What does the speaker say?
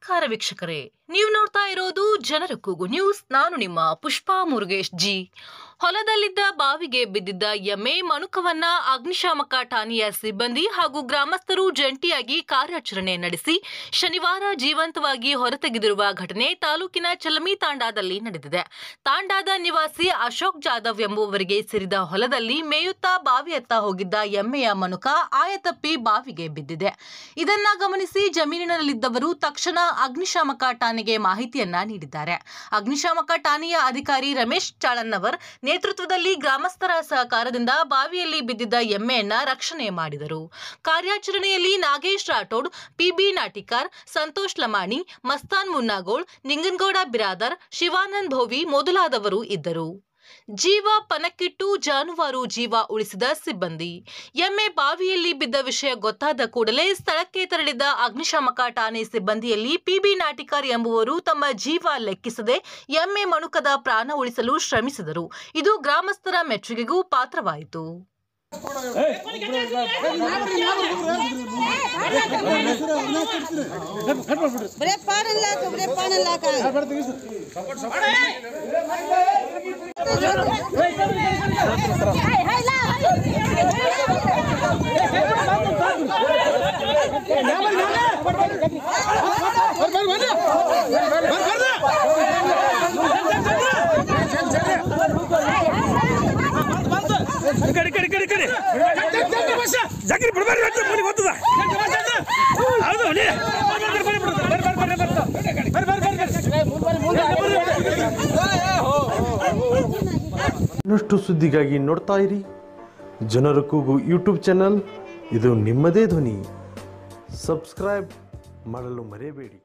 ನಮಸ್ಕಾರ ವೀಕ್ಷಕರೇ, ನೀವು ನೋಡ್ತಾ ಇರೋದು ಜನರ ಕೂಗು ನ್ಯೂಸ್. ನಾನು ನಿಮ್ಮ ಪುಷ್ಪಾ ಮುರುಗೇಶ್ ಜಿ. ಹೊಲದಲ್ಲಿದ್ದ ಬಾವಿಗೆ ಬಿದ್ದಿದ್ದ ಎಮ್ಮೆ ಮನುಕವನ್ನ ಅಗ್ನಿಶಾಮಕ ಠಾಣೆಯ ಸಿಬ್ಬಂದಿ ಹಾಗೂ ಗ್ರಾಮಸ್ಥರು ಜಂಟಿಯಾಗಿ ಕಾರ್ಯಾಚರಣೆ ನಡೆಸಿ ಶನಿವಾರ ಜೀವಂತವಾಗಿ ಹೊರತೆಗೆದಿರುವ ಘಟನೆ ತಾಲೂಕಿನ ಚಲಮಿ ತಾಂಡಾದಲ್ಲಿ ನಡೆದಿದೆ. ತಾಂಡಾದ ನಿವಾಸಿ ಅಶೋಕ್ ಜಾಧವ್ ಎಂಬುವರಿಗೆ ಸೇರಿದ ಹೊಲದಲ್ಲಿ ಮೇಯುತ್ತಾ ಬಾವಿಯತ್ತ ಹೋಗಿದ್ದ ಎಮ್ಮೆಯ ಮನುಕ ಆಯತಪ್ಪಿ ಬಾವಿಗೆ ಬಿದ್ದಿದೆ. ಇದನ್ನ ಗಮನಿಸಿ ಜಮೀನಿನಲ್ಲಿದ್ದವರು ತಕ್ಷಣ ಅಗ್ನಿಶಾಮಕ ಠಾಣೆಗೆ ಮಾಹಿತಿಯನ್ನ ನೀಡಿದ್ದಾರೆ. ಅಗ್ನಿಶಾಮಕ ಠಾಣೆಯ ಅಧಿಕಾರಿ ರಮೇಶ್ ಚಾಳನ್ನವರ್ ನೇತೃತ್ವದಲ್ಲಿ ಗ್ರಾಮಸ್ಥರ ಸಹಕಾರದಿಂದ ಬಾವಿಯಲ್ಲಿ ಬಿದ್ದಿದ್ದ ಎಮ್ಮೆಯನ್ನ ರಕ್ಷಣೆ ಮಾಡಿದರು. ಕಾರ್ಯಾಚರಣೆಯಲ್ಲಿ ನಾಗೇಶ್ ರಾಠೋಡ್, ಪಿಬಿ ನಾಟಿಕಾರ್, ಸಂತೋಷ್ ಲಮಾಣಿ, ಮಸ್ತಾನ್ ಮುನ್ನಾಗೋಳ್, ನಿಂಗನಗೌಡ ಬಿರಾದರ್, ಶಿವಾನಂದ್ ಭೋವಿ ಮೊದಲಾದವರು ಇದ್ದರು. ಜೀವ ಪಣಕ್ಕಿಟ್ಟು ಜಾನುವಾರು ಜೀವ ಉಳಿಸಿದ ಸಿಬ್ಬಂದಿ. ಎಮ್ಮೆ ಬಾವಿಯಲ್ಲಿ ಬಿದ್ದ ವಿಷಯ ಗೊತ್ತಾದ ಕೂಡಲೇ ಸ್ಥಳಕ್ಕೆ ತೆರಳಿದ ಅಗ್ನಿಶಾಮಕ ಠಾಣೆ ಸಿಬ್ಬಂದಿಯಲ್ಲಿ ಪಿಬಿ ನಾಟಿಕಾರ್ ಎಂಬುವರು ತಮ್ಮ ಜೀವ ಲೆಕ್ಕಿಸದೆ ಎಮ್ಮೆ ಮನುಕದ ಪ್ರಾಣ ಉಳಿಸಲು ಶ್ರಮಿಸಿದರು. ಇದು ಗ್ರಾಮಸ್ಥರ ಮೆಚ್ಚುಗೆಗೂ ಪಾತ್ರವಾಯಿತು. ಇನ್ನಷ್ಟು ಸುದ್ದಿಗಾಗಿ ನೋಡ್ತಾ ಇರಿ ಜನರ ಕೂಗು ಯೂಟ್ಯೂಬ್ ಚಾನಲ್. ಇದು ನಿಮ್ಮದೇ ಧ್ವನಿ. ಸಬ್ಸ್ಕ್ರೈಬ್ ಮಾಡಲು ಮರೆಯಬೇಡಿ.